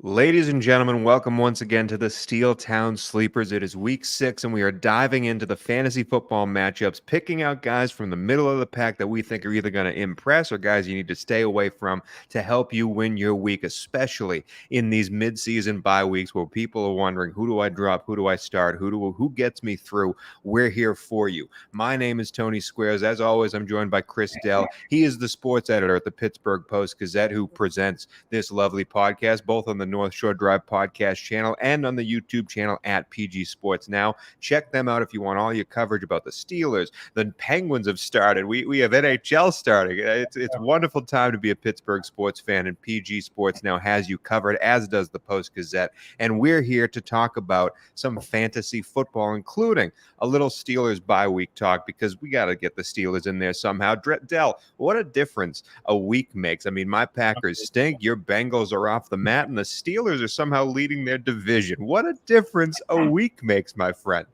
Ladies and gentlemen, welcome once again to the Steel Town Sleepers. It is week 6, and we are diving into the fantasy football matchups, picking out guys from the middle of the pack that we think are either going to impress or guys you need to stay away from to help you win your week, especially in these mid-season bye weeks where people are wondering, who do I drop, who do I start, who gets me through? We're here for you. My name is Tony Squares. As always, I'm joined by Chris Dell. He is the sports editor at the Pittsburgh Post-Gazette who presents this lovely podcast, both on the North Shore Drive podcast channel and on the YouTube channel at PG Sports Now. Check them out if you want all your coverage about the Steelers. The Penguins have started. We have NHL starting. It's a wonderful time to be a Pittsburgh sports fan, and PG Sports Now has you covered, as does the Post-Gazette. And we're here to talk about some fantasy football, including a little Steelers bye week talk, because we got to get the Steelers in there somehow. Dell, what a difference a week makes. I mean, my Packers stink. Your Bengals are off the mat, and the Steelers are somehow leading their division. What a difference a week makes, my friend.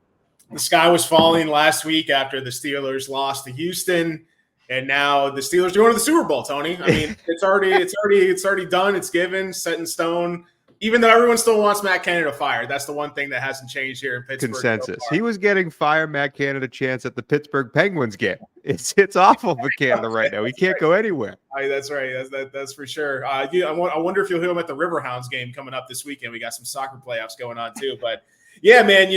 The sky was falling last week after the Steelers lost to Houston, and now the Steelers are going to the Super Bowl, Tony. I mean, it's already done. It's given, set in stone. Even though everyone still wants Matt Canada fired, that's the one thing that hasn't changed here in Pittsburgh. Consensus. He was getting fired Matt Canada chance at the Pittsburgh Penguins game. It's awful for Canada right now. He can't go anywhere. That's right. That's for sure. I wonder if you'll hear him at the Riverhounds game coming up this weekend. We got some soccer playoffs going on too. But yeah, man,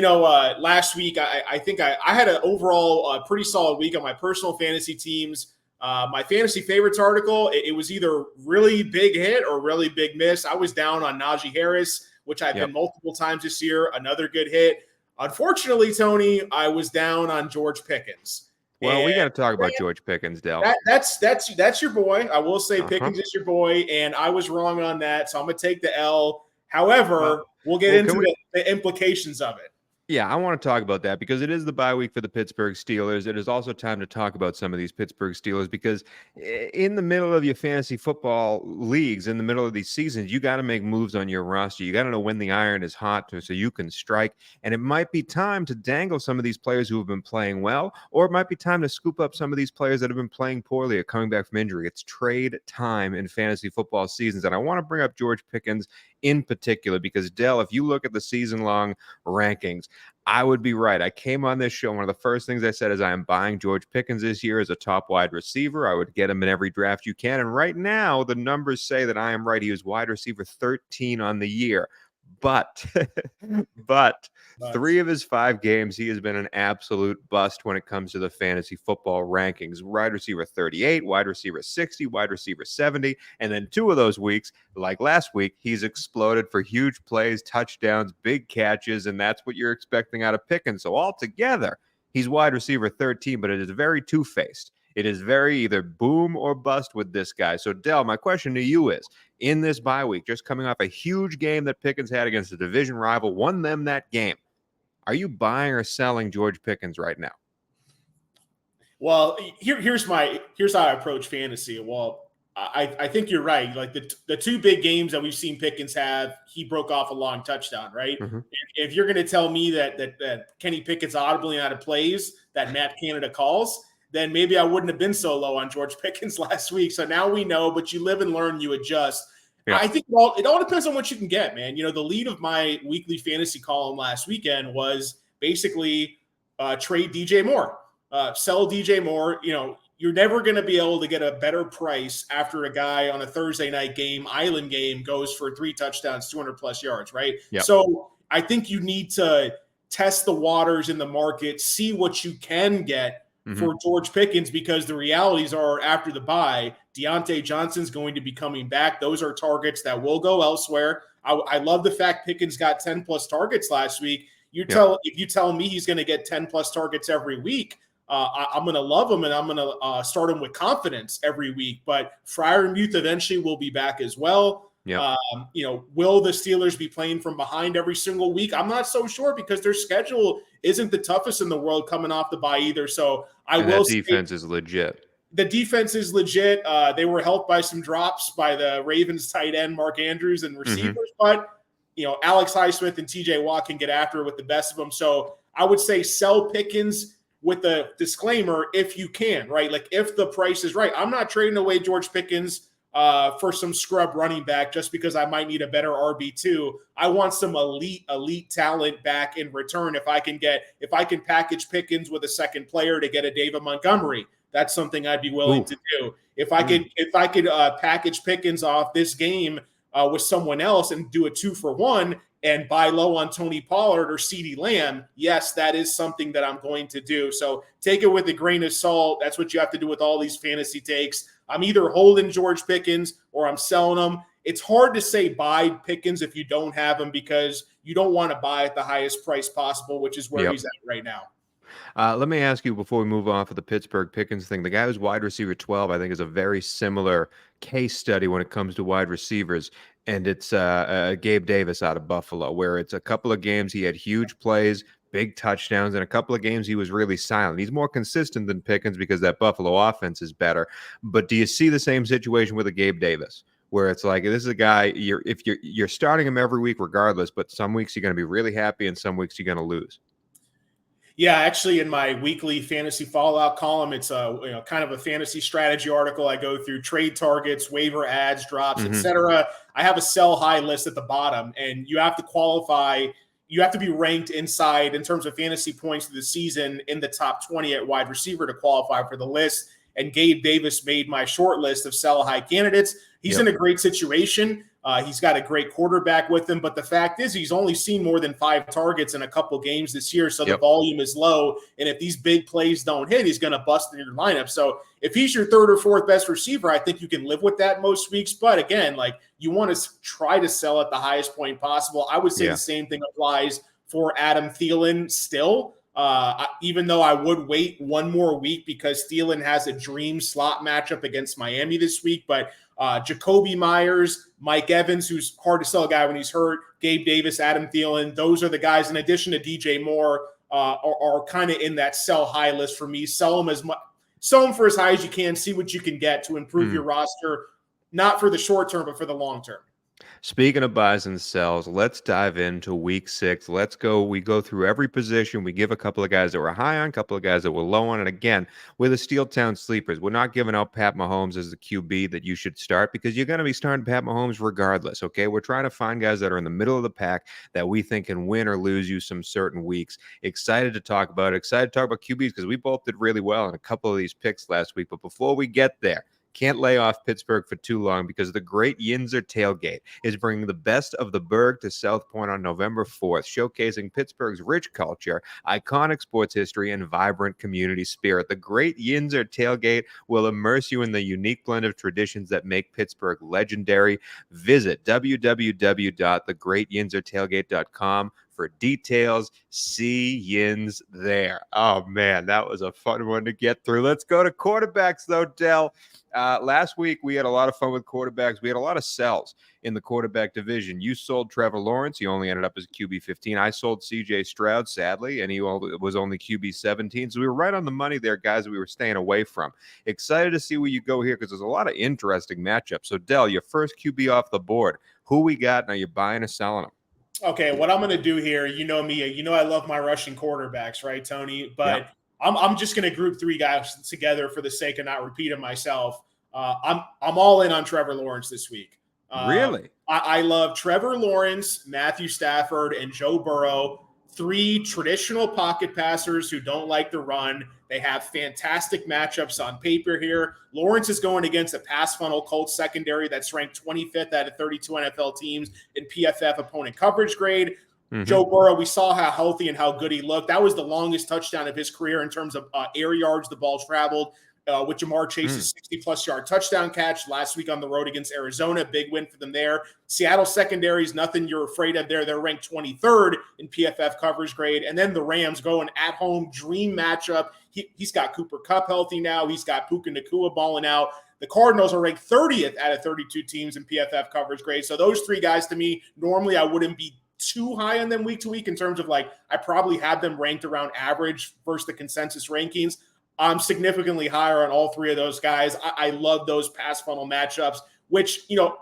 last week I think I had an overall pretty solid week on my personal fantasy teams. My fantasy favorites article, it was either really big hit or really big miss. I was down on Najee Harris, which I've been multiple times this year. Another good hit. Unfortunately, Tony, I was down on George Pickens. Well, we got to talk about George Pickens, Dell. That's your boy. I will say Pickens is your boy, and I was wrong on that, so I'm going to take the L. However, we'll get into the implications of it. Yeah, I want to talk about that because it is the bye week for the Pittsburgh Steelers. It is also time to talk about some of these Pittsburgh Steelers because in the middle of your fantasy football leagues, in the middle of these seasons, you got to make moves on your roster. You got to know when the iron is hot so you can strike. And it might be time to dangle some of these players who have been playing well, or it might be time to scoop up some of these players that have been playing poorly or coming back from injury. It's trade time in fantasy football seasons. And I want to bring up George Pickens in particular because, Dell, if you look at the season-long rankings, I would be right. I came on this show. One of the first things I said is I am buying George Pickens this year as a top wide receiver. I would get him in every draft you can. And right now, the numbers say that I am right. He was wide receiver 13 on the year. But 3 of his 5 games, he has been an absolute bust when it comes to the fantasy football rankings. Wide receiver 38, wide receiver 60, wide receiver 70. And then 2 of those weeks, like last week, he's exploded for huge plays, touchdowns, big catches, and that's what you're expecting out of Pickens. So altogether, he's wide receiver 13, but it is very two-faced. It is very either boom or bust with this guy. So, Dell, my question to you is, in this bye week, just coming off a huge game that Pickens had against a division rival, won them that game, are you buying or selling George Pickens right now? Well, here's how I approach fantasy. Well, I think you're right. Like the 2 big games that we've seen Pickens have, he broke off a long touchdown, right? Mm-hmm. If you're going to tell me that Kenny Pickett's audibly out of plays that Matt Canada calls, then maybe I wouldn't have been so low on George Pickens last week. So now we know, but you live and learn, you adjust. Yeah. I think it all depends on what you can get, man. The lead of my weekly fantasy column last weekend was basically trade DJ Moore, sell DJ Moore. You're never going to be able to get a better price after a guy on a Thursday night game, island game, goes for 3 touchdowns, 200 plus yards, right? Yep. So I think you need to test the waters in the market, see what you can get for George Pickens, because the realities are after the bye, Deontay Johnson's going to be coming back. Those are targets that will go elsewhere. I love the fact Pickens got 10 plus targets last week. If you tell me he's going to get 10 plus targets every week, I'm going to love him and I'm going to start him with confidence every week. But Freiermuth eventually will be back as well. Yep. Will the Steelers be playing from behind every single week? I'm not so sure because their schedule isn't the toughest in the world coming off the bye either. So that defense is legit. The defense is legit. They were helped by some drops by the Ravens tight end Mark Andrews and receivers, but Alex Highsmith and TJ Watt can get after it with the best of them. So I would say sell Pickens with the disclaimer if you can, right? Like if the price is right. I'm not trading away George Pickens for some scrub running back just because I might need a better RB2. I want some elite talent back in return. If I can package Pickens with a second player to get a David Montgomery, that's something I'd be willing to do. If I could package Pickens off this game with someone else and do a 2-for-1 and buy low on Tony Pollard or CeeDee Lamb, yes, that is something that I'm going to do. So take it with a grain of salt. That's what you have to do with all these fantasy takes. I'm either holding George Pickens or I'm selling him. It's hard to say buy Pickens if you don't have him because you don't want to buy at the highest price possible, which is where he's at right now. Let me ask you before we move off of the Pittsburgh Pickens thing. The guy who's wide receiver 12, I think, is a very similar case study when it comes to wide receivers. And it's Gabe Davis out of Buffalo, where it's a couple of games he had huge plays, big touchdowns, and a couple of games he was really silent. He's more consistent than Pickens because that Buffalo offense is better. But do you see the same situation with a Gabe Davis? Where it's like, this is a guy, you're starting him every week regardless, but some weeks you're going to be really happy and some weeks you're going to lose. Yeah, actually, in my weekly fantasy fallout column, it's a kind of a fantasy strategy article. I go through trade targets, waiver ads, drops, etc. I have a sell high list at the bottom, and you have to qualify. You have to be ranked inside in terms of fantasy points of the season in the top 20 at wide receiver to qualify for the list. And Gabe Davis made my short list of sell high candidates. He's in a great situation. He's got a great quarterback with him, but the fact is he's only seen more than 5 targets in a couple games this year, so the volume is low, and if these big plays don't hit, he's going to bust in your lineup. So if he's your 3rd or 4th best receiver, I think you can live with that most weeks, but again, like you want to try to sell at the highest point possible. I would say the same thing applies for Adam Thielen still. Even though I would wait one more week because Thielen has a dream slot matchup against Miami this week, but Jacoby Myers, Mike Evans, who's hard to sell a guy when he's hurt, Gabe Davis, Adam Thielen, those are the guys, in addition to DJ Moore, are kind of in that sell high list for me. Sell them for as high as you can, see what you can get to improve your roster, not for the short term, but for the long term. Speaking of buys and sells, let's dive into week 6. Let's go. We go through every position. We give a couple of guys that were high on, a couple of guys that were low on. And again, we're the Steel Town Sleepers. We're not giving out Pat Mahomes as the QB that you should start because you're going to be starting Pat Mahomes regardless, okay? We're trying to find guys that are in the middle of the pack that we think can win or lose you some certain weeks. Excited to talk about QBs because we both did really well in a couple of these picks last week. But before we get there, can't lay off Pittsburgh for too long because the Great Yinzer Tailgate is bringing the best of the Berg to South Point on November 4th, showcasing Pittsburgh's rich culture, iconic sports history, and vibrant community spirit. The Great Yinzer Tailgate will immerse you in the unique blend of traditions that make Pittsburgh legendary. Visit www.thegreatyinzertailgate.com for details. See Yins there. Oh, man, that was a fun one to get through. Let's go to quarterbacks, though, Dell. Last week, we had a lot of fun with quarterbacks. We had a lot of sells in the quarterback division. You sold Trevor Lawrence. He only ended up as QB 15. I sold CJ Stroud, sadly, and he was only QB 17. So we were right on the money there, guys, that we were staying away from. Excited to see where you go here because there's a lot of interesting matchups. So, Dell, your first QB off the board. Who we got? Now you're buying or selling them? Okay, what I'm going to do here, you know me, you know I love my rushing quarterbacks, right, Tony? But I'm just going to group 3 guys together for the sake of not repeating myself. I'm all in on Trevor Lawrence this week. Really? I love Trevor Lawrence, Matthew Stafford, and Joe Burrow. 3 traditional pocket passers who don't like the run. They have fantastic matchups on paper here. Lawrence is going against a pass funnel Colts secondary that's ranked 25th out of 32 NFL teams in PFF opponent coverage grade. Joe Burrow, we saw how healthy and how good he looked. That was the longest touchdown of his career in terms of air yards the ball traveled. With Jamar Chase's 60-plus yard touchdown catch last week on the road against Arizona. Big win for them there. Seattle secondary is nothing you're afraid of there. They're ranked 23rd in PFF coverage grade. And then the Rams going at home, dream matchup. He's got Cooper Kupp healthy now. He's got Puka Nacua balling out. The Cardinals are ranked 30th out of 32 teams in PFF coverage grade. So those 3 guys, to me, normally I wouldn't be too high on them week to week in terms of like I probably have them ranked around average versus the consensus rankings. I'm significantly higher on all 3 of those guys. I love those pass funnel matchups, which, you know,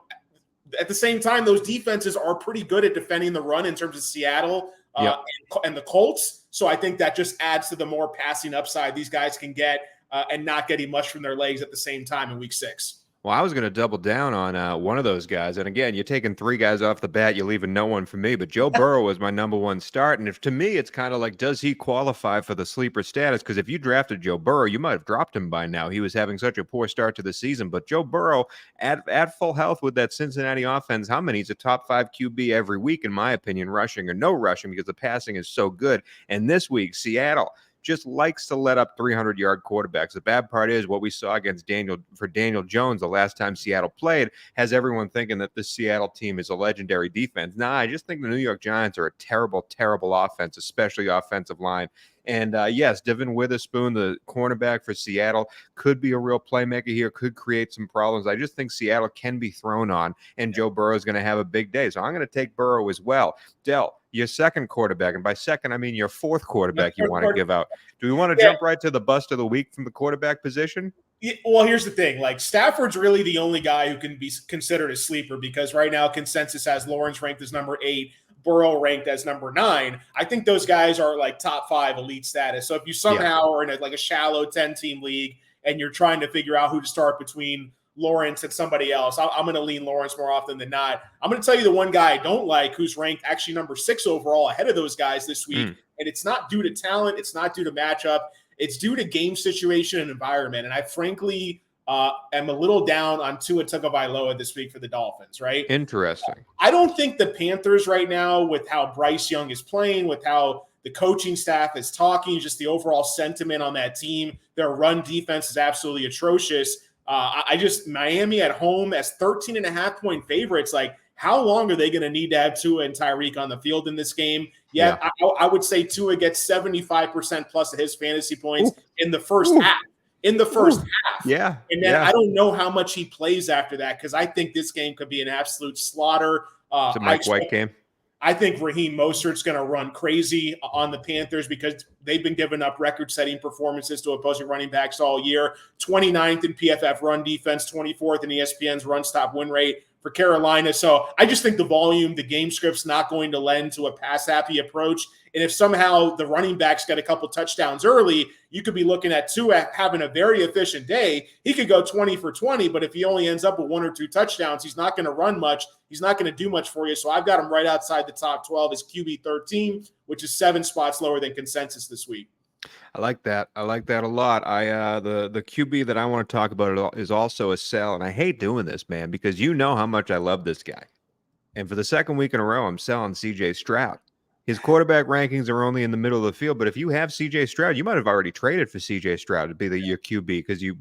at the same time, those defenses are pretty good at defending the run in terms of Seattle and the Colts. So I think that just adds to the more passing upside these guys can get and not getting much from their legs at the same time in week 6. Well, I was going to double down on one of those guys. And again, you're taking three guys off the bat. You're leaving no one for me. But Joe Burrow was my number one start. And if to me, it's kind of like, does he qualify for the sleeper status? Because if you drafted Joe Burrow, you might have dropped him by now. He was having such a poor start to the season. But Joe Burrow, at full health with that Cincinnati offense, how many? He's a top 5 QB every week, in my opinion, rushing or no rushing, because the passing is so good. And this week, Seattle just likes to let up 300-yard quarterbacks. The bad part is what we saw against Daniel Jones the last time Seattle played has everyone thinking that the Seattle team is a legendary defense. Nah, I just think the New York Giants are a terrible, terrible offense, especially offensive line. And yes, Devin Witherspoon, the cornerback for Seattle, could be a real playmaker here, could create some problems. I just think Seattle can be thrown on, and Joe Burrow is going to have a big day. So I'm going to take Burrow as well. Dell, your second quarterback, and by second, I mean your fourth quarterback you want to give out. Do we want to jump right to the bust of the week from the quarterback position? Yeah, well, here's the thing. Like, Stafford's really the only guy who can be considered a sleeper, because right now consensus has Lawrence ranked as number 8, Burrow ranked as number 9. I think those guys are like top 5 elite status. So if you somehow are in a shallow 10-team league and you're trying to figure out who to start between Lawrence and somebody else, I'm going to lean Lawrence more often than not. I'm going to tell you the one guy I don't like, who's ranked actually number 6 overall ahead of those guys this week. And it's not due to talent. It's not due to matchup. It's due to game situation and environment. And I frankly am a little down on Tua Tagovailoa this week for the Dolphins, right? Interesting. I don't think the Panthers right now, with how Bryce Young is playing, with how the coaching staff is talking, just the overall sentiment on that team, their run defense is absolutely atrocious. Miami at home as 13.5-point favorites. Like, how long are they going to need to have Tua and Tyreek on the field in this game? Yeah. I would say Tua gets 75% plus of his fantasy points in the first half. Yeah. And then I don't know how much he plays after that, because I think this game could be an absolute slaughter. It's a Mike White game. I think Raheem Mostert's going to run crazy on the Panthers, because they've been giving up record-setting performances to opposing running backs all year. 29th in PFF run defense, 24th in ESPN's run-stop win rate for Carolina. So I just think the volume, the game script's not going to lend to a pass-happy approach. And if somehow the running backs get a couple touchdowns early, you could be looking at Tua having a very efficient day. He could go 20 for 20, but if he only ends up with 1 or 2 touchdowns, he's not going to run much. He's not going to do much for you. So I've got him right outside the top 12 as QB 13, which is 7 spots lower than consensus this week. I like that. I like that a lot. The QB that I want to talk about is also a sell, and I hate doing this, man, because you know how much I love this guy. And for the second week in a row, I'm selling CJ Stroud. His quarterback rankings are only in the middle of the field, but if you have CJ Stroud, you might have already traded for CJ Stroud to be your QB, because you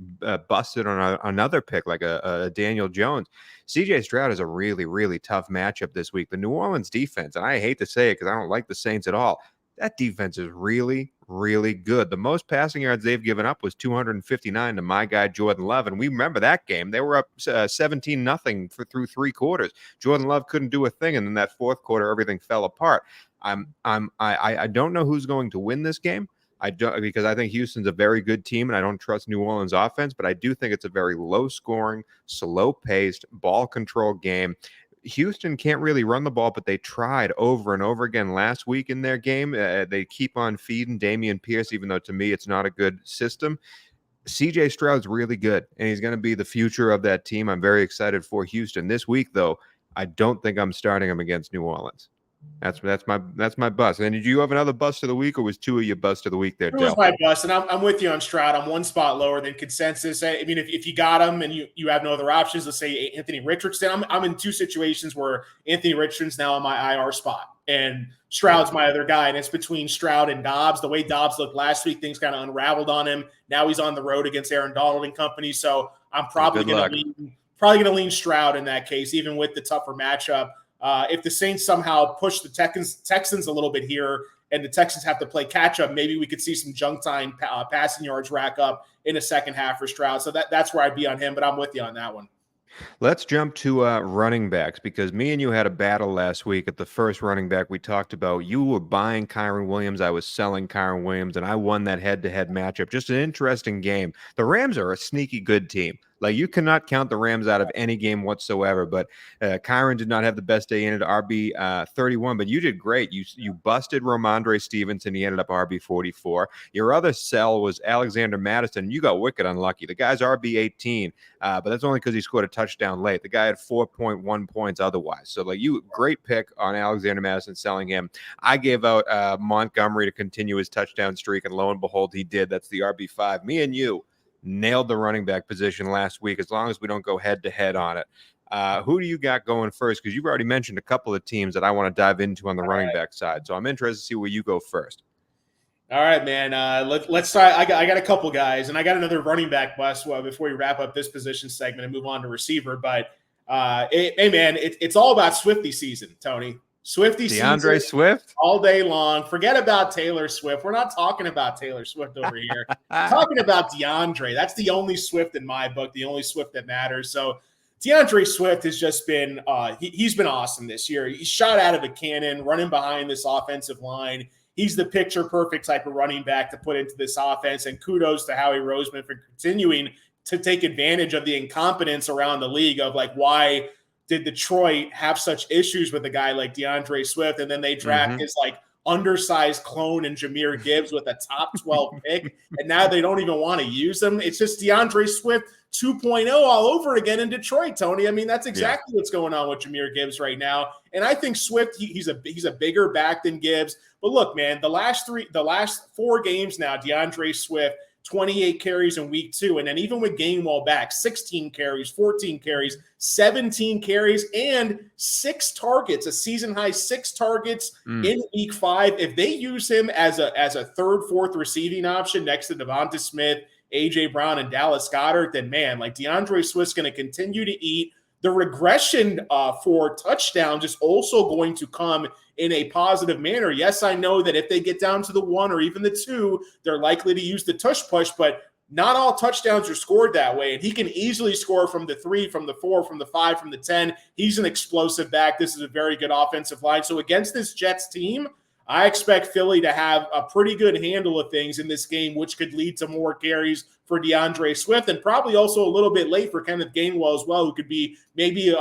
busted on another pick like a Daniel Jones. CJ Stroud is a really, really tough matchup this week. The New Orleans defense, and I hate to say it because I don't like the Saints at all, that defense is really, really good. The most passing yards they've given up was 259 to my guy Jordan Love, and we remember that game. They were up 17-0 through 3 quarters. Jordan Love couldn't do a thing, and then that fourth quarter, everything fell apart. I don't know who's going to win this game. I don't, because I think Houston's a very good team, and I don't trust New Orleans offense. But I do think it's a very low-scoring, slow-paced, ball control game. Houston can't really run the ball, but they tried over and over again last week in their game. They keep on feeding Dameon Pierce, even though to me it's not a good system. CJ Stroud's really good, and he's going to be the future of that team. I'm very excited for Houston. This week, though, I don't think I'm starting him against New Orleans. That's my bust. And did you have another bust of the week, or was 2 of your bust of the week there, Dell? It was my bust, and I'm with you on Stroud. I'm 1 spot lower than consensus. I mean, if you got him and you have no other options, let's say Anthony Richardson. I'm in 2 situations where Anthony Richardson's now on my IR spot, and Stroud's my other guy, and it's between Stroud and Dobbs. The way Dobbs looked last week, things kind of unraveled on him. Now he's on the road against Aaron Donald and company, so I'm probably going to lean Stroud in that case, even with the tougher matchup. If the Saints somehow push the Texans a little bit here and the Texans have to play catch-up, maybe we could see some junk time passing yards rack up in the second half for Stroud. So that's where I'd be on him, but I'm with you on that one. Let's jump to running backs, because me and you had a battle last week at the first running back we talked about. You were buying Kyren Williams. I was selling Kyren Williams, and I won that head-to-head matchup. Just an interesting game. The Rams are a sneaky good team. Like, you cannot count the Rams out of any game whatsoever. But Kyron did not have the best day in it, RB 31, but you did great. You busted Ramondre Stevenson. He ended up RB 44. Your other sell was Alexander Madison. You got wicked unlucky. The guy's RB 18, but that's only because he scored a touchdown late. The guy had 4.1 points otherwise. So, like, you great pick on Alexander Madison, selling him. I gave out Montgomery to continue his touchdown streak, and lo and behold, he did. That's the RB5. Me and you nailed the running back position last week, as long as we don't go head-to-head on it. Who do you got going first? Because you've already mentioned a couple of teams that I want to dive into on the running back side. So I'm interested to see where you go first. All right, man. Let's start. I got a couple guys, and I got another running back bust before we wrap up this position segment and move on to receiver. But hey, man, it's all about Swifty season, Tony. Swifty DeAndre season Swift all day long. Forget about Taylor Swift. We're not talking about Taylor Swift over here. We're talking about DeAndre. That's the only Swift in my book, the only Swift that matters. So DeAndre Swift has just been he's been awesome this year. He's shot out of a cannon, running behind this offensive line. He's the picture-perfect type of running back to put into this offense. And kudos to Howie Roseman for continuing to take advantage of the incompetence around the league of, like, why did Detroit have such issues with a guy like DeAndre Swift, and then they draft his, like, undersized clone in Jahmyr Gibbs with a top 12 pick, and now they don't even want to use him. It's just DeAndre Swift 2.0 all over again in Detroit, Tony. I mean, that's exactly what's going on with Jahmyr Gibbs right now. And I think Swift, he's a bigger back than Gibbs. But look, man, the last 4 games now, DeAndre Swift, 28 carries in week 2. And then even with Gainwell back, 16 carries, 14 carries, 17 carries, and 6 targets, a season high 6 targets in week 5. If they use him as a third, fourth receiving option next to Devonta Smith, A.J. Brown, and Dallas Goedert, then, man, like, DeAndre Swift's going to continue to eat. The regression for touchdowns is also going to come in a positive manner. Yes, I know that if they get down to the 1 or even the 2, they're likely to use the tush push, but not all touchdowns are scored that way. And he can easily score from the 3, from the 4, from the 5, from the 10. He's an explosive back. This is a very good offensive line. So against this Jets team, I expect Philly to have a pretty good handle of things in this game, which could lead to more carries for DeAndre Swift, and probably also a little bit late for Kenneth Gainwell as well, who could be maybe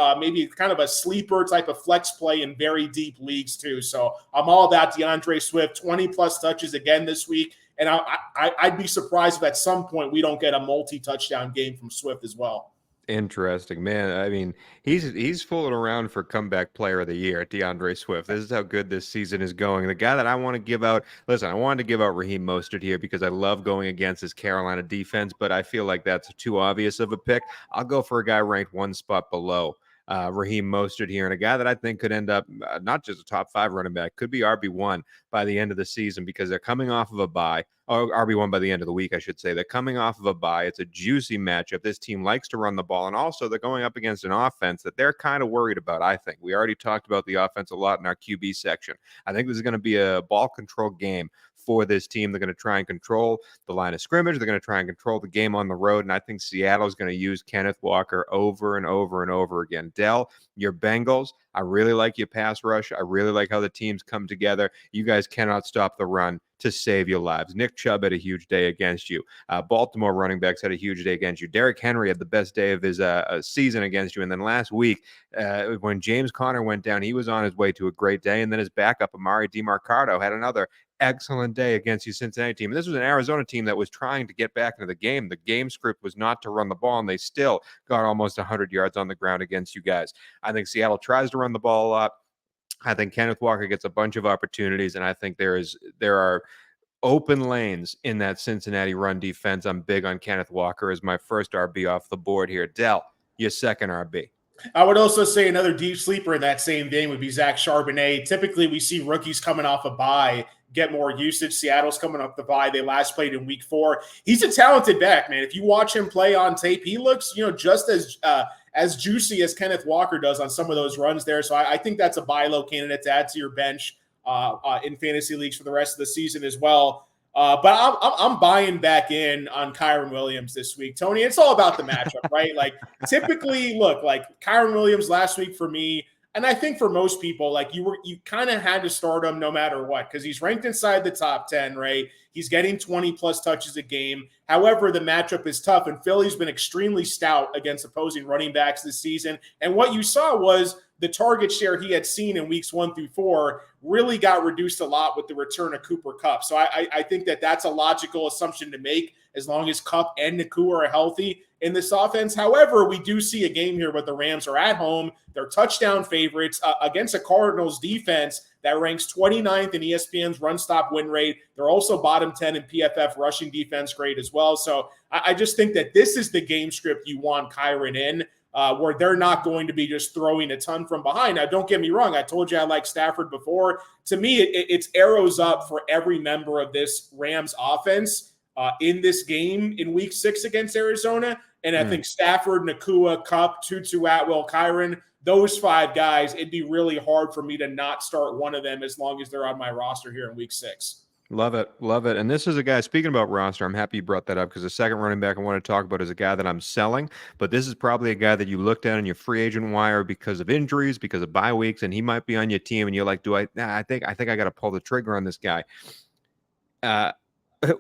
kind of a sleeper type of flex play in very deep leagues too. So I'm all about DeAndre Swift, 20-plus touches again this week, and I'd be surprised if at some point we don't get a multi-touchdown game from Swift as well. Interesting, man. I mean, he's fooling around for comeback player of the year, DeAndre Swift. This is how good this season is going. The guy that I want to give out, listen, I wanted to give out Raheem Mostert here because I love going against his Carolina defense, but I feel like that's too obvious of a pick. I'll go for a guy ranked 1 spot below Raheem Mostert here, and a guy that I think could end up not just a top 5 running back, could be RB1 by the end of the season because they're coming off of a bye. Or RB1 by the end of the week, I should say. They're coming off of a bye. It's a juicy matchup. This team likes to run the ball, and also they're going up against an offense that they're kind of worried about, I think. We already talked about the offense a lot in our QB section. I think this is going to be a ball control game for this team. They're going to try and control the line of scrimmage. They're going to try and control the game on the road, and I think Seattle is going to use Kenneth Walker over and over and over again. Dell, your Bengals, I really like your pass rush. I really like how the teams come together. You guys cannot stop the run to save your lives. Nick Chubb had a huge day against you. Baltimore running backs had a huge day against you. Derrick Henry had the best day of his season against you. And then last week, when James Conner went down, he was on his way to a great day. And then his backup, Amari DeMarcado, had another excellent day against your Cincinnati team. And this was an Arizona team that was trying to get back into the game. The game script was not to run the ball, and they still got almost 100 yards on the ground against you guys. I think Seattle tries to run the ball a lot. I think Kenneth Walker gets a bunch of opportunities, and I think there are open lanes in that Cincinnati run defense. I'm big on Kenneth Walker as my first RB off the board here. Dell, your second RB. I would also say another deep sleeper in that same vein would be Zach Charbonnet. Typically, we see rookies coming off a bye get more usage. Seattle's coming up the bye. They last played in week 4. He's a talented back, man. If you watch him play on tape, he looks, just as juicy as Kenneth Walker does on some of those runs there. So I think that's a buy low candidate to add to your bench in fantasy leagues for the rest of the season as well. But I'm buying back in on Kyren Williams this week. Tony, it's all about the matchup, right? Like typically, look, like Kyren Williams last week for me, And I think for most people, like you kind of had to start him no matter what, because he's ranked inside the top 10, right? He's getting 20 plus touches a game. However, the matchup is tough, and Philly's been extremely stout against opposing running backs this season. And what you saw was the target share he had seen in weeks 1 through 4 really got reduced a lot with the return of Cooper Kupp. So I think that that's a logical assumption to make as long as Kupp and Nakua are healthy in this offense. However, we do see a game here where the Rams are at home. They're touchdown favorites against a Cardinals defense that ranks 29th in ESPN's run stop win rate. They're also bottom 10 in PFF rushing defense grade as well. So I just think that this is the game script you want Kyren in, where they're not going to be just throwing a ton from behind. Now, don't get me wrong. I told you I like Stafford before. To me, it's arrows up for every member of this Rams offense in this game in week 6 against Arizona. And I think Stafford, Nakua, Kupp, Tutu Atwell, Kyren, those 5 guys, it'd be really hard for me to not start one of them as long as they're on my roster here in week 6. Love it. Love it. And this is a guy, speaking about roster, I'm happy you brought that up because the second running back I want to talk about is a guy that I'm selling, but this is probably a guy that you looked at on your free agent wire because of injuries, because of bye weeks, and he might be on your team and you're like, I think I got to pull the trigger on this guy.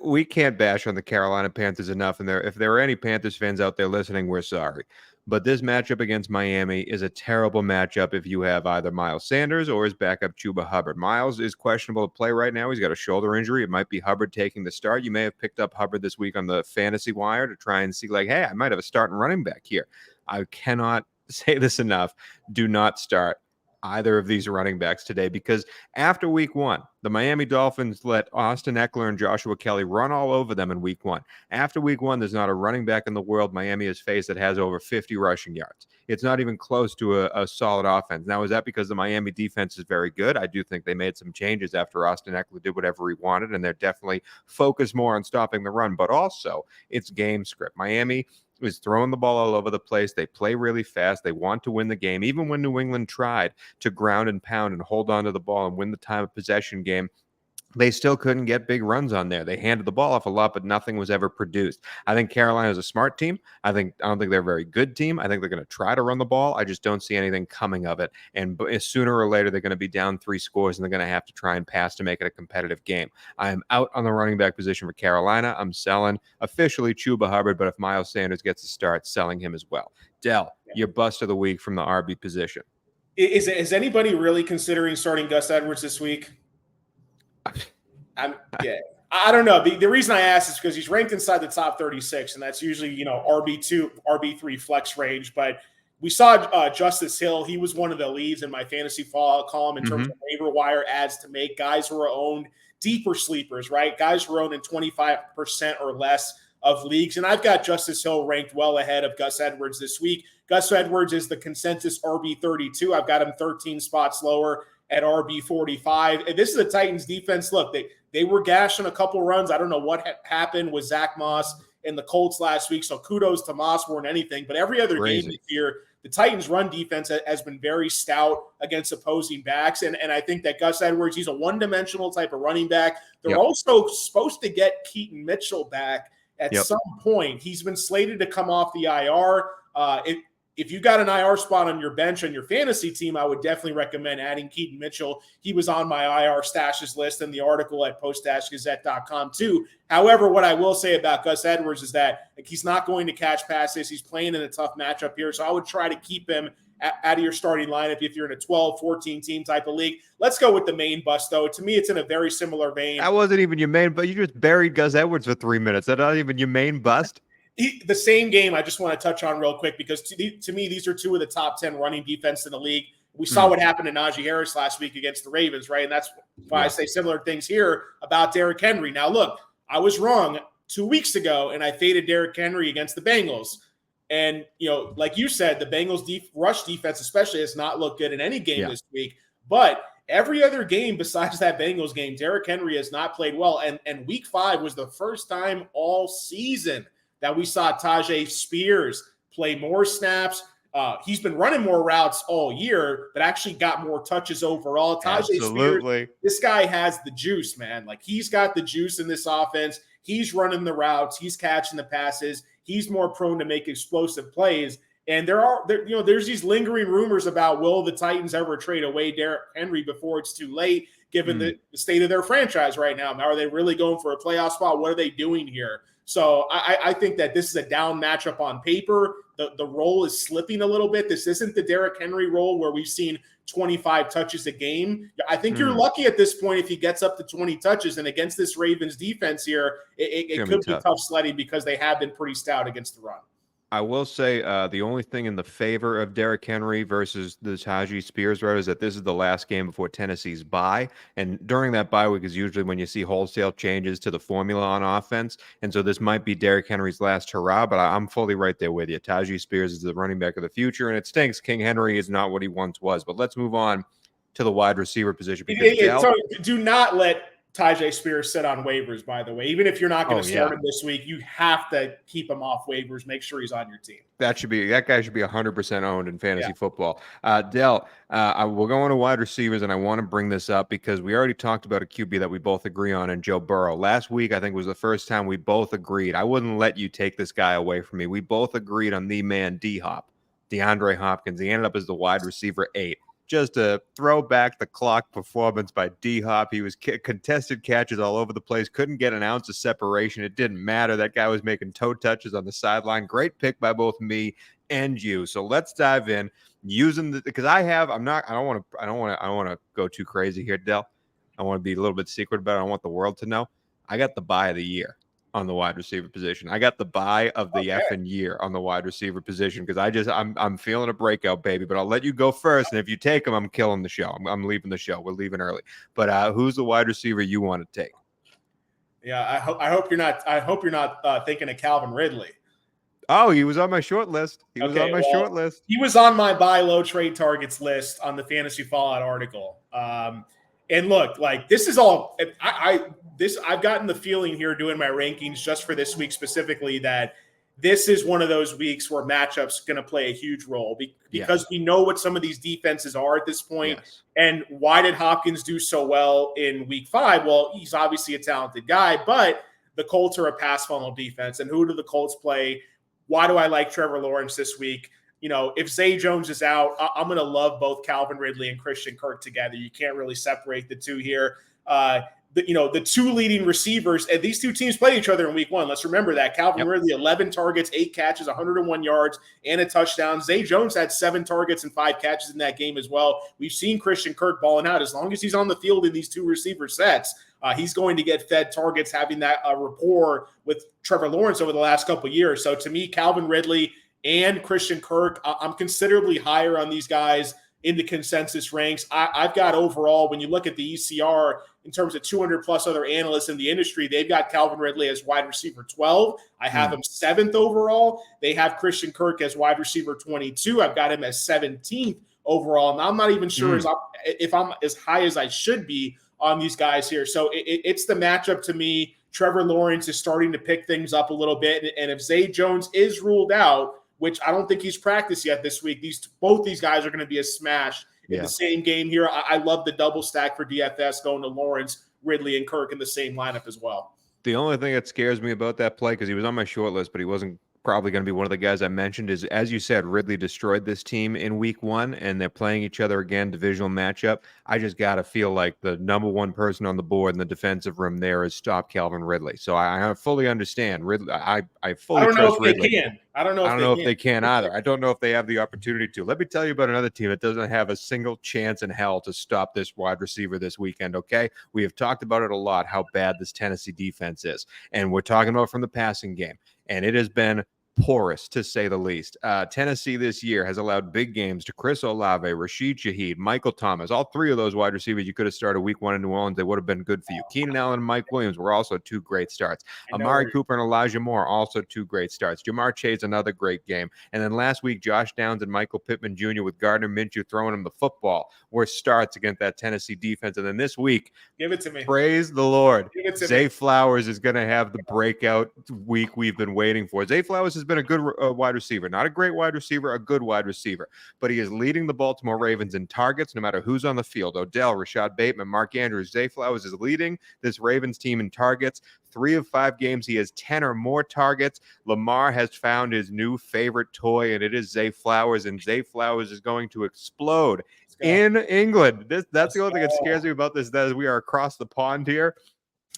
We can't bash on the Carolina Panthers enough, and if there are any Panthers fans out there listening, we're sorry. But this matchup against Miami is a terrible matchup if you have either Miles Sanders or his backup Chuba Hubbard. Miles is questionable to play right now. He's got a shoulder injury. It might be Hubbard taking the start. You may have picked up Hubbard this week on the fantasy wire to try and see, like, hey, I might have a starting running back here. I cannot say this enough. Do not start either of these running backs today, because after week 1, the Miami Dolphins let Austin Eckler and Joshua Kelly run all over them in week 1. After week 1, there's not a running back in the world Miami has faced that has over 50 rushing yards. It's not even close to a solid offense. Now, is that because the Miami defense is very good? I do think they made some changes after Austin Eckler did whatever he wanted, and they're definitely focused more on stopping the run, but also it's game script. Miami is throwing the ball all over the place. They play really fast. They want to win the game. Even when New England tried to ground and pound and hold on to the ball and win the time of possession game, they still couldn't get big runs on there. They handed the ball off a lot, but nothing was ever produced. I think Carolina is a smart team. I don't think they're a very good team. I think they're going to try to run the ball. I just don't see anything coming of it. And sooner or later, they're going to be down 3 scores, and they're going to have to try and pass to make it a competitive game. I am out on the running back position for Carolina. I'm selling officially Chuba Hubbard, but if Miles Sanders gets a start, selling him as well. Dell, your bust of the week from the RB position. Is anybody really considering starting Gus Edwards this week? I don't know. The reason I asked is because he's ranked inside the top 36, and that's usually, RB2, RB3 flex range. But we saw Justice Hill. He was one of the leads in my fantasy fallout column in terms of waiver wire ads to make, guys who are owned, deeper sleepers, right? Guys who are owned in 25% or less of leagues. And I've got Justice Hill ranked well ahead of Gus Edwards this week. Gus Edwards is the consensus RB32. I've got him 13 spots lower at RB45. And this is the Titans defense. Look, they were gashed on a couple runs. I don't know what happened with Zach Moss and the Colts last week. So kudos to Moss more than anything. But every other game this year, the Titans run defense has been very stout against opposing backs. And I think that Gus Edwards, he's a one-dimensional type of running back. They're also supposed to get Keaton Mitchell back at some point. He's been slated to come off the IR. If you got an IR spot on your bench on your fantasy team, I would definitely recommend adding Keaton Mitchell. He was on my IR stashes list in the article at Post-Gazette.com too. However, what I will say about Gus Edwards is that he's not going to catch passes. He's playing in a tough matchup here, so I would try to keep him out of your starting lineup if you're in a 12, 14 team type of league. Let's go with the main bust, though. To me, it's in a very similar vein. That wasn't even your main, but you just buried Gus Edwards for 3 minutes. That's not even your main bust. The same game I just want to touch on real quick, because to me, these are 2 of the top 10 running defense in the league. We saw what happened to Najee Harris last week against the Ravens, right? And that's why I say similar things here about Derrick Henry. Now, look, I was wrong 2 weeks ago, and I faded Derrick Henry against the Bengals. And, like you said, the Bengals rush defense especially has not looked good in any game this week. But every other game besides that Bengals game, Derrick Henry has not played well. And week 5 was the first time all season that we saw Tajay Spears play more snaps. He's been running more routes all year, but actually got more touches overall. Tajay Spears, this guy has the juice, man. Like, he's got the juice in this offense. He's running the routes. He's catching the passes. He's more prone to make explosive plays. And there's these lingering rumors about, will the Titans ever trade away Derrick Henry before it's too late, given the state of their franchise right now? Are they really going for a playoff spot? What are they doing here? So I think that this is a down matchup on paper. The role is slipping a little bit. This isn't the Derrick Henry role where we've seen 25 touches a game. I think you're lucky at this point if he gets up to 20 touches. And against this Ravens defense here, it could be tough sledding because they have been pretty stout against the run. I will say the only thing in the favor of Derrick Henry versus the Tyjae Spears route is that this is the last game before Tennessee's bye. And during that bye week is usually when you see wholesale changes to the formula on offense. And so this might be Derrick Henry's last hurrah, but I'm fully right there with you. Tyjae Spears is the running back of the future, and it stinks. King Henry is not what he once was. But let's move on to the wide receiver position. So do not let Tyjae Spears sit on waivers, by the way. Even if you're not going to start him this week, you have to keep him off waivers. Make sure he's on your team. That guy should be 100% owned in fantasy football. Dell, we're going to wide receivers, and I want to bring this up because we already talked about a QB that we both agree on in Joe Burrow. Last week, I think, was the first time we both agreed. I wouldn't let you take this guy away from me. We both agreed on the man, D-Hop, DeAndre Hopkins. He ended up as the wide receiver 8. Just a throw back the clock performance by D-Hop. He was contested catches all over the place. Couldn't get an ounce of separation. It didn't matter. That guy was making toe touches on the sideline. Great pick by both me and you. So let's dive in because I don't want to go too crazy here, Dell. I want to be a little bit secret about it. I don't want the world to know. I got the buy of the year on the wide receiver position. I got the buy of the effing year on the wide receiver position because I'm feeling a breakout, baby. But I'll let you go first, and if you take him, I'm killing the show. I'm leaving the show. We're leaving early. But who's the wide receiver you want to take? Yeah, I hope you're not thinking of Calvin Ridley. Oh, he was on my short list. He was on my buy low trade targets list on the Fantasy Fallout article. And look, like this is all I've gotten the feeling here doing my rankings just for this week specifically that this is one of those weeks where matchups going to play a huge role because we know what some of these defenses are at this point. Yes. And why did Hopkins do so well in week 5? Well, he's obviously a talented guy, but the Colts are a pass funnel defense. And who do the Colts play? Why do I like Trevor Lawrence this week? If Zay Jones is out, I'm going to love both Calvin Ridley and Christian Kirk together. You can't really separate the two here. The two leading receivers, and these two teams play each other in week 1. Let's remember that. Calvin Ridley, 11 targets, 8 catches, 101 yards, and a touchdown. Zay Jones had 7 targets and 5 catches in that game as well. We've seen Christian Kirk balling out. As long as he's on the field in these two receiver sets, he's going to get fed targets, having that rapport with Trevor Lawrence over the last couple of years. So to me, Calvin Ridley and Christian Kirk, I'm considerably higher on these guys in the consensus ranks. I've got overall, when you look at the ECR in terms of 200 plus other analysts in the industry, they've got Calvin Ridley as wide receiver 12. I have him 7th overall. They have Christian Kirk as wide receiver 22. I've got him as 17th overall. And I'm not even sure if I'm as high as I should be on these guys here. So it's the matchup to me. Trevor Lawrence is starting to pick things up a little bit. And if Zay Jones is ruled out, which I don't think he's practiced yet this week, both these guys are going to be a smash in the same game here. I love the double stack for DFS going to Lawrence, Ridley, and Kirk in the same lineup as well. The only thing that scares me about that play, because he was on my short list, but he wasn't probably going to be one of the guys I mentioned, is, as you said, Ridley destroyed this team in week 1, and they're playing each other again, divisional matchup. I just got to feel like the number one person on the board in the defensive room there is stop Calvin Ridley. So I fully understand Ridley. I fully trust Ridley. I don't know if they can either. I don't know if they have the opportunity to. Let me tell you about another team that doesn't have a single chance in hell to stop this wide receiver this weekend, okay? We have talked about it a lot, how bad this Tennessee defense is. And we're talking about from the passing game. And it has been porous, to say the least. Tennessee this year has allowed big games to Chris Olave, Rashid Shaheed, Michael Thomas. All 3 of those wide receivers you could have started week 1 in New Orleans. They would have been good for you. Keenan Allen and Mike Williams were also 2 great starts. Amari Cooper and Elijah Moore, also 2 great starts. Jamar Chase, another great game. And then last week, Josh Downs and Michael Pittman Jr. with Gardner Minshew throwing him the football were starts against that Tennessee defense. And then this week, give it to me. Praise the Lord. Zay Flowers is going to have the breakout week we've been waiting for. Zay Flowers has been a good wide receiver, not a great wide receiver, a good wide receiver, but he is leading the Baltimore Ravens in targets no matter who's on the field. Odell, Rashad Bateman, Mark Andrews, Zay Flowers is leading this Ravens team in targets. 3 of 5 games, he has 10 or more targets. Lamar has found his new favorite toy, and it is Zay Flowers, and Zay Flowers is going to explode in England. That's the only thing that scares me about this, that is we are across the pond here.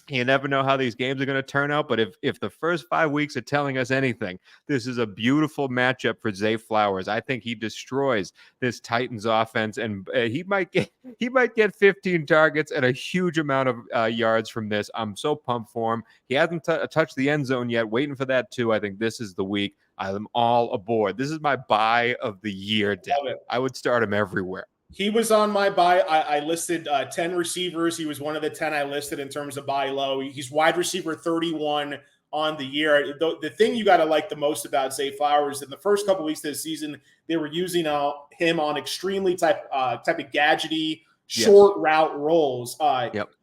You never know how these games are going to turn out, but if the first 5 weeks are telling us anything, this is a beautiful matchup for Zay Flowers. I think he destroys this Titans offense, and he might get 15 targets and a huge amount of yards from this. I'm so pumped for him. He hasn't touched the end zone yet. Waiting for that too. I think this is the week. I'm all aboard. This is my buy of the year, Dell. I would start him everywhere. He was on my buy. I listed 10 receivers. He was one of the 10 I listed in terms of buy low. He's wide receiver 31 on the year. The thing you got to like the most about Zay Flowers, in the first couple of weeks of the season, they were using him on extremely type of gadgety short route rolls.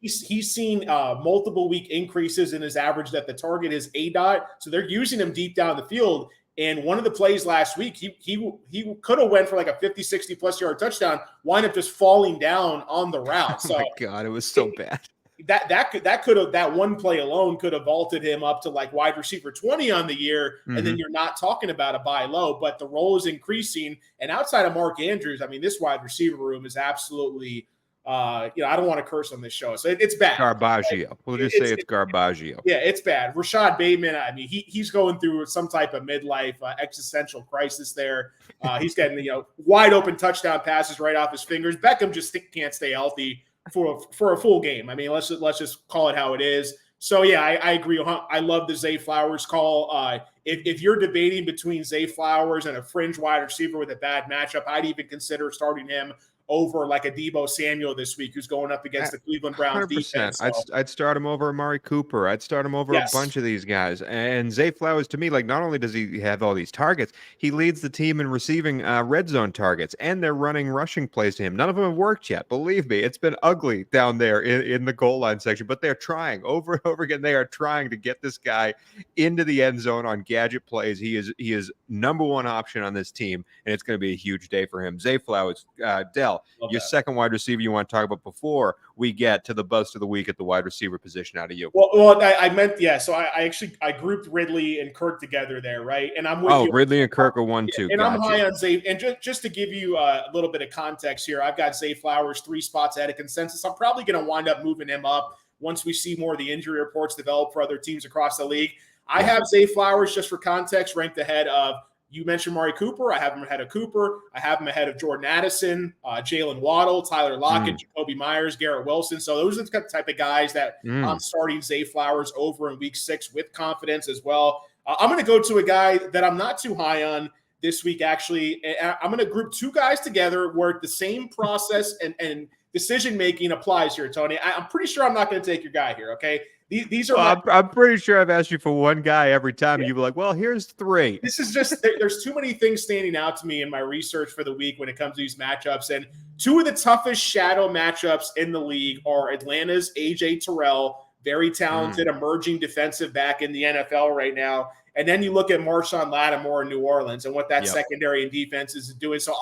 He's seen multiple week increases in his average that the target is A. So they're using him deep down the field. And one of the plays last week, he could have went for like a 50, 60 plus yard touchdown, wind up just falling down on the route. So, oh my God, it was so bad. That one play alone could have vaulted him up to like wide receiver 20 on the year. And then you're not talking about a buy low, but the role is increasing. And outside of Mark Andrews, I mean, this wide receiver room is absolutely, I don't want to curse on this show. So it's bad. Garbaggio. We'll just say it's Garbaggio. Yeah, it's bad. Rashad Bateman, I mean, he's going through some type of midlife existential crisis there. He's getting, wide open touchdown passes right off his fingers. Beckham just can't stay healthy for a full game. I mean, let's just call it how it is. So, yeah, I agree. I love the Zay Flowers call. If you're debating between Zay Flowers and a fringe wide receiver with a bad matchup, I'd even consider starting him over like a Deebo Samuel this week, who's going up against the Cleveland Browns 100%. Defense. So. I'd start him over Amari Cooper. I'd start him over a bunch of these guys. And Zay Flowers, to me, like, not only does he have all these targets, he leads the team in receiving red zone targets, and they're running rushing plays to him. None of them have worked yet. Believe me, it's been ugly down there in the goal line section, but they're trying over and over again. They are trying to get this guy into the end zone on gadget plays. He is number one option on this team, and it's going to be a huge day for him. Zay Flowers, Dell, your second wide receiver you want to talk about before we get to the bust of the week at the wide receiver position out of you. Well, I meant, so I grouped Ridley and Kirk together there, right? And I'm with you. Ridley and Kirk are 1-2. And I'm high on Zay. And just to give you a little bit of context here, I've got Zay Flowers 3 spots ahead of consensus. I'm probably going to wind up moving him up once we see more of the injury reports develop for other teams across the league. I have Zay Flowers, just for context, ranked ahead of, you mentioned Amari Cooper. I have him ahead of Cooper. I have him ahead of Jordan Addison, Jalen Waddle, Tyler Lockett, Jacoby Myers, Garrett Wilson. So those are the type of guys that I'm starting Zay Flowers over in week 6 with confidence as well. I'm going to go to a guy that I'm not too high on this week, actually. I'm going to group 2 guys together where the same process and decision-making applies here, Tony. I'm pretty sure I'm not going to take your guy here, okay? These are I'm pretty sure I've asked you for one guy every time, and you were like, well, here's 3. This is just there's too many things standing out to me in my research for the week when it comes to these matchups. And 2 of the toughest shadow matchups in the league are Atlanta's A.J. Terrell, very talented emerging defensive back in the NFL right now. And then you look at Marshawn Lattimore in New Orleans and what that secondary and defense is doing. So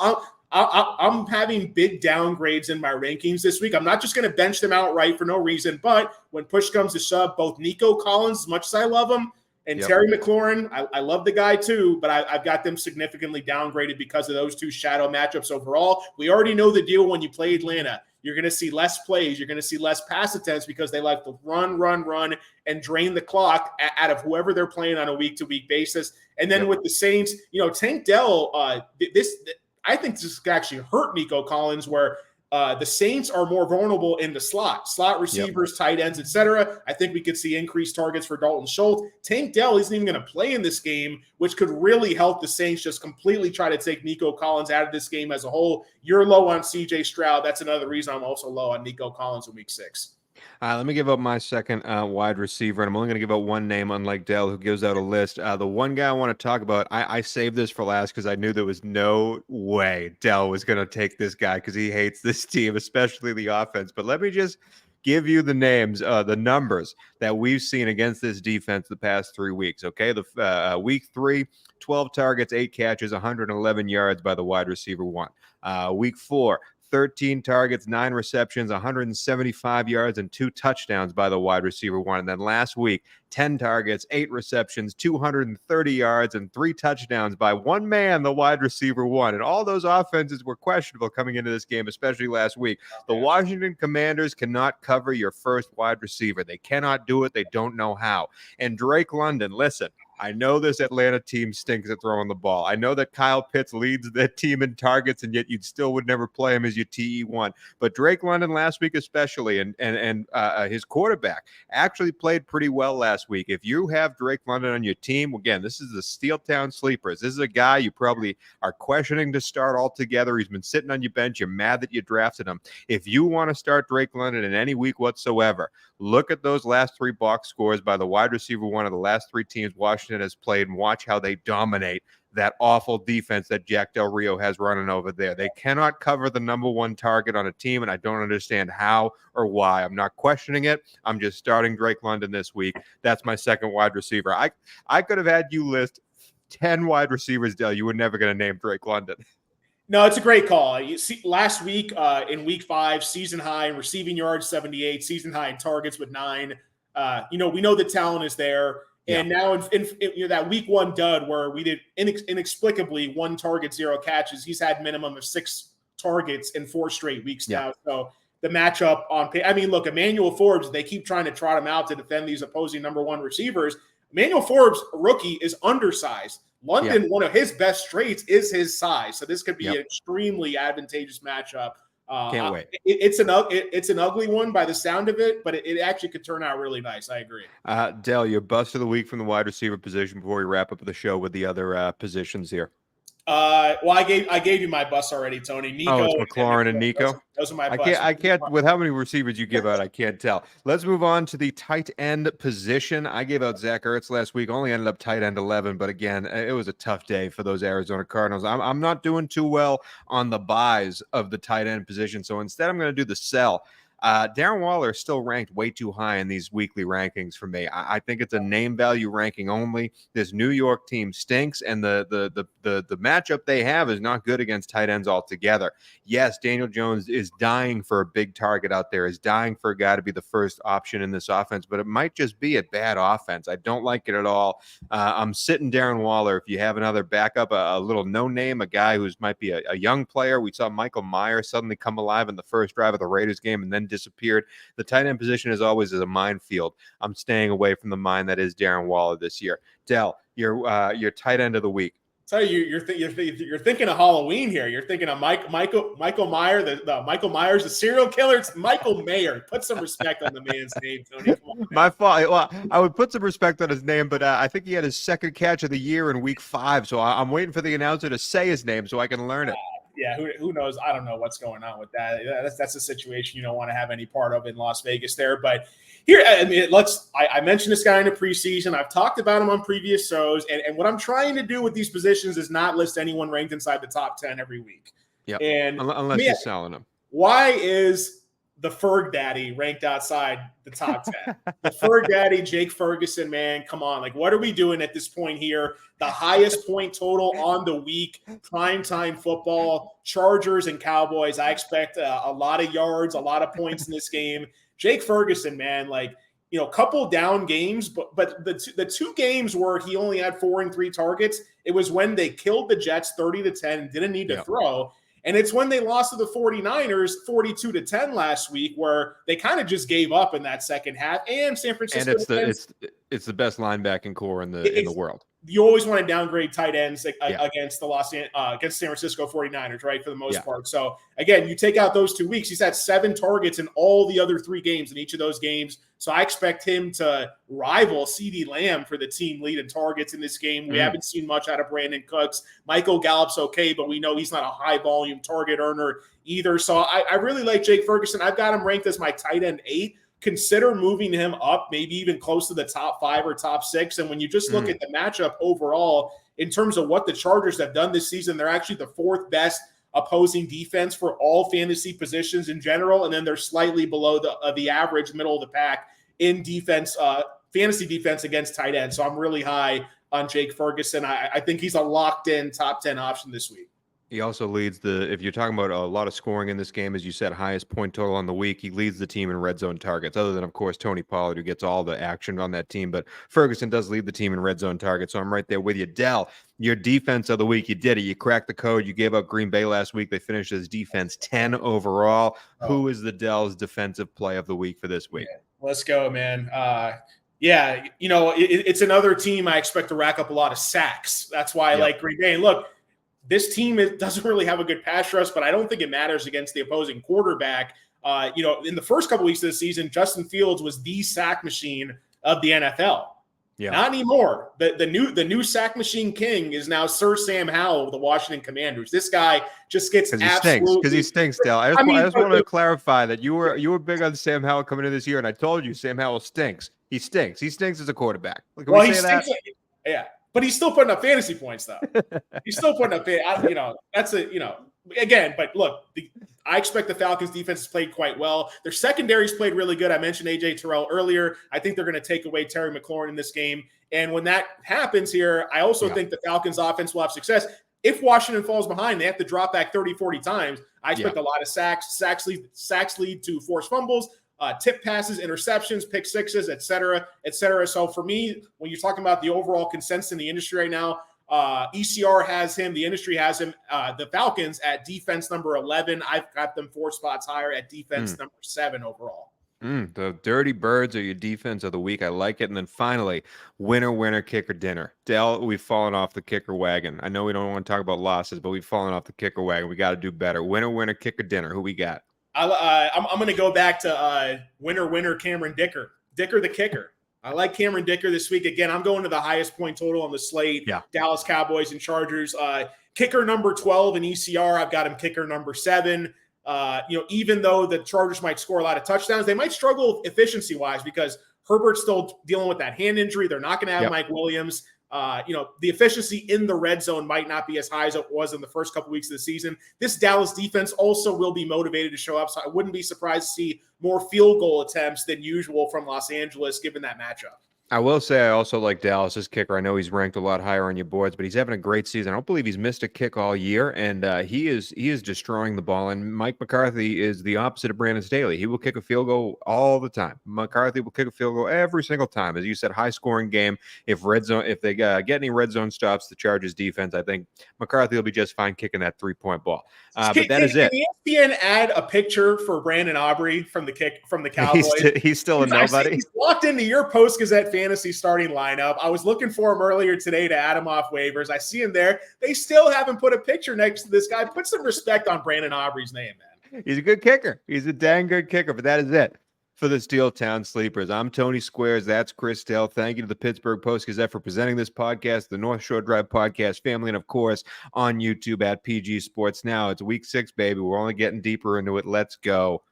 I'm having big downgrades in my rankings this week. I'm not just going to bench them outright for no reason, but when push comes to shove, both Nico Collins, as much as I love him, and Terry McLaurin, I love the guy too, but I've got them significantly downgraded because of those 2 shadow matchups overall. We already know the deal when you play Atlanta. You're going to see less plays. You're going to see less pass attempts because they like to run, and drain the clock out of whoever they're playing on a week-to-week basis. And then with the Saints, Tank Dell, I think this could actually hurt Nico Collins, where the Saints are more vulnerable in the slot receivers, tight ends, etc. I think we could see increased targets for Dalton Schultz. Tank Dell isn't even going to play in this game, which could really help the Saints just completely try to take Nico Collins out of this game as a whole. You're low on C.J. Stroud. That's another reason I'm also low on Nico Collins in week 6. Let me give up my second wide receiver, and I'm only going to give out one name, unlike Dell, who gives out a list. The one guy I want to talk about, I saved this for last because I knew there was no way Dell was going to take this guy because he hates this team, especially the offense. But let me just give you the names, the numbers that we've seen against this defense the past 3 weeks. Okay, the week 3, 12 targets, 8 catches, 111 yards by the wide receiver one. Week 4, 13 targets, 9 receptions, 175 yards, and 2 touchdowns by the wide receiver one. And then last week, 10 targets, 8 receptions, 230 yards, and 3 touchdowns by one man, the wide receiver one. And all those offenses were questionable coming into this game, especially last week. The Washington Commanders cannot cover your first wide receiver. They cannot do it. They don't know how. And Drake London, listen, I know this Atlanta team stinks at throwing the ball. I know that Kyle Pitts leads that team in targets, and yet you still would never play him as your TE1. But Drake London last week especially, and his quarterback actually played pretty well last week. If you have Drake London on your team, again, this is the Steel Town Sleepers. This is a guy you probably are questioning to start altogether. He's been sitting on your bench. You're mad that you drafted him. If you want to start Drake London in any week whatsoever, look at those last 3 box scores by the wide receiver one of the last 3 teams Washington has played, and watch how they dominate that awful defense that Jack Del Rio has running over there. They cannot cover the number 1 target on a team, and I don't understand how or why. I'm not questioning it. I'm just starting Drake London this week. That's my second wide receiver. I could have had you list 10 wide receivers, Del. You were never going to name Drake London. No, it's a great call. You see, last week in week 5, season high in receiving yards, 78, season high in targets with 9. We know the talent is there. And now in that week 1 dud where we did inexplicably 1 target, 0 catches, he's had minimum of 6 targets in 4 straight weeks now. So the matchup look, Emmanuel Forbes, they keep trying to trot him out to defend these opposing number 1 receivers. Emmanuel Forbes, a rookie, is undersized. London, one of his best traits is his size. So this could be an extremely advantageous matchup. Can't wait. It's an ugly one by the sound of it, but it actually could turn out really nice. I agree. Dell, your bust of the week from the wide receiver position before we wrap up the show with the other positions here. Well, I gave you my bust already, Tony. Nico, it's McLaurin and Nico. Those are my busts. I can't. With how many receivers you give out, I can't tell. Let's move on to the tight end position. I gave out Zach Ertz last week. Only ended up tight end 11, but again, it was a tough day for those Arizona Cardinals. I'm not doing too well on the buys of the tight end position, so instead, I'm going to do the sell. Darren Waller is still ranked way too high in these weekly rankings for me. I think it's a name value ranking only. This New York team stinks, and the matchup they have is not good against tight ends altogether. Yes, Daniel Jones is dying for a big target out there, is dying for a guy to be the first option in this offense, but it might just be a bad offense. I don't like it at all. I'm sitting Darren Waller. If you have another backup, a little no-name, a guy who might be a young player. We saw Michael Myers suddenly come alive in the first drive of the Raiders game and then disappeared. The tight end position is always a minefield. I'm staying away from the mine that is Darren Waller this year. Dell, your tight end of the week. So you're thinking of Halloween here. You're thinking of Michael Myers, the Michael Myers, the serial killer. It's Michael Mayer. Put some respect on the man's name, Tony. My fault. Well, I would put some respect on his name, but I think he had his second catch of the year in week 5. So I'm waiting for the announcer to say his name so I can learn it. Yeah, who knows? I don't know what's going on with that. That's a situation you don't want to have any part of in Las Vegas there. But here, I mentioned this guy in the preseason. I've talked about him on previous shows. And what I'm trying to do with these positions is not list anyone ranked inside the top 10 every week. Yeah, and unless you're selling them. Why is the Ferg Daddy ranked outside the top 10? The Ferg Daddy, Jake Ferguson, man, come on. Like, what are we doing at this point here? The highest point total on the week, primetime football, Chargers and Cowboys. I expect a lot of yards, a lot of points in this game. Jake Ferguson, man, couple down games, but the 2 games where he only had 4 and 3 targets, it was when they killed the Jets 30-10 and didn't need to throw. And it's when they lost to the 49ers 42-10 last week where they kind of just gave up in that second half. And San Francisco. And it's the best linebacking core in the world. You always want to downgrade tight ends against against San Francisco 49ers, right, for the most part. So, again, you take out those 2 weeks. He's had 7 targets in all the other 3 games in each of those games. So I expect him to rival CeeDee Lamb for the team lead in targets in this game. We haven't seen much out of Brandon Cooks. Michael Gallup's okay, but we know he's not a high-volume target earner either. So I really like Jake Ferguson. I've got him ranked as my tight end 8. Consider moving him up, maybe even close to the top 5 or top 6. And when you just look at the matchup overall, in terms of what the Chargers have done this season, they're actually the 4th best opposing defense for all fantasy positions in general, and then they're slightly below the average, middle of the pack in defense, fantasy defense against tight end. So I'm really high on Jake Ferguson. I think he's a locked-in top 10 option this week. He also leads if you're talking about a lot of scoring in this game, as you said, highest point total on the week, he leads the team in red zone targets, other than, of course, Tony Pollard, who gets all the action on that team. But Ferguson does lead the team in red zone targets, so I'm right there with you. Dell, your defense of the week, you did it. You cracked the code. You gave up Green Bay last week. They finished as defense 10 overall. Oh. Who is the Dell's defensive play of the week for this week? Yeah. Let's go, man. Yeah, it's another team I expect to rack up a lot of sacks. That's why I like Green Bay. And look, this team doesn't really have a good pass rush, but I don't think it matters against the opposing quarterback. In the first couple weeks of the season, Justin Fields was the sack machine of the NFL. Yeah. Not anymore. The new sack machine king is now Sir Sam Howell of the Washington Commanders. This guy just gets absolutely because he stinks. Dell, I just want to clarify that you were big on Sam Howell coming into this year, and I told you Sam Howell stinks. He stinks. He stinks as a quarterback. Can we say that? Yeah. But he's still putting up fantasy points, though. He's still putting up, again. But look, I expect the Falcons' defense has played quite well. Their secondary's played really good. I mentioned A.J. Terrell earlier. I think they're going to take away Terry McLaurin in this game. And when that happens here, I also think the Falcons' offense will have success. If Washington falls behind, they have to drop back 30, 40 times. I expect a lot of sacks. Sacks lead to forced fumbles. Tip passes, interceptions, pick sixes, et cetera, et cetera. So for me, when you're talking about the overall consensus in the industry right now, ECR has him, the industry has him, the Falcons at defense number 11. I've got them 4 spots higher at defense number 7 overall. The Dirty Birds are your defense of the week. I like it. And then finally, winner, kicker, dinner. Dell, we've fallen off the kicker wagon. I know we don't want to talk about losses, but we've fallen off the kicker wagon. We got to do better. Winner, kicker, dinner. Who we got? I'm going to go back to winner Cameron Dicker the kicker. I like Cameron Dicker this week. Again, I'm going to the highest point total on the slate. Yeah. Dallas Cowboys and Chargers. Kicker number 12 in ECR. I've got him kicker number 7. Even though the Chargers might score a lot of touchdowns, they might struggle efficiency-wise because Herbert's still dealing with that hand injury. They're not going to have Mike Williams. The efficiency in the red zone might not be as high as it was in the first couple weeks of the season. This Dallas defense also will be motivated to show up, so I wouldn't be surprised to see more field goal attempts than usual from Los Angeles, given that matchup. I will say I also like Dallas's kicker. I know he's ranked a lot higher on your boards, but he's having a great season. I don't believe he's missed a kick all year, and he is destroying the ball. And Mike McCarthy is the opposite of Brandon Staley. He will kick a field goal all the time. McCarthy will kick a field goal every single time. As you said, high-scoring game. If they get any red zone stops, the Chargers defense, I think McCarthy will be just fine kicking that 3-point ball. But that is it. Can ESPN add a picture for Brandon Aubrey from the Cowboys? He's still a nobody. He's walked into your Post-Gazette fantasy starting lineup. I was looking for him earlier today to add him off waivers. I see him there. They still haven't put a picture next to this guy. Put some respect on Brandon Aubrey's name, man. He's a good kicker. He's a dang good kicker, but that is it for the Steel Town Sleepers. I'm Tony Squares. That's Chris Dell. Thank you to the Pittsburgh Post-Gazette for presenting this podcast, the North Shore Drive podcast family, and of course on YouTube at PG Sports Now. It's week 6, baby. We're only getting deeper into it. Let's go.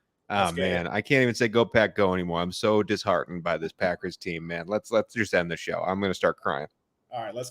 Man, I can't even say go Pack go anymore. I'm so disheartened by this Packers team, man. Let's just end the show. I'm going to start crying. All right, let's get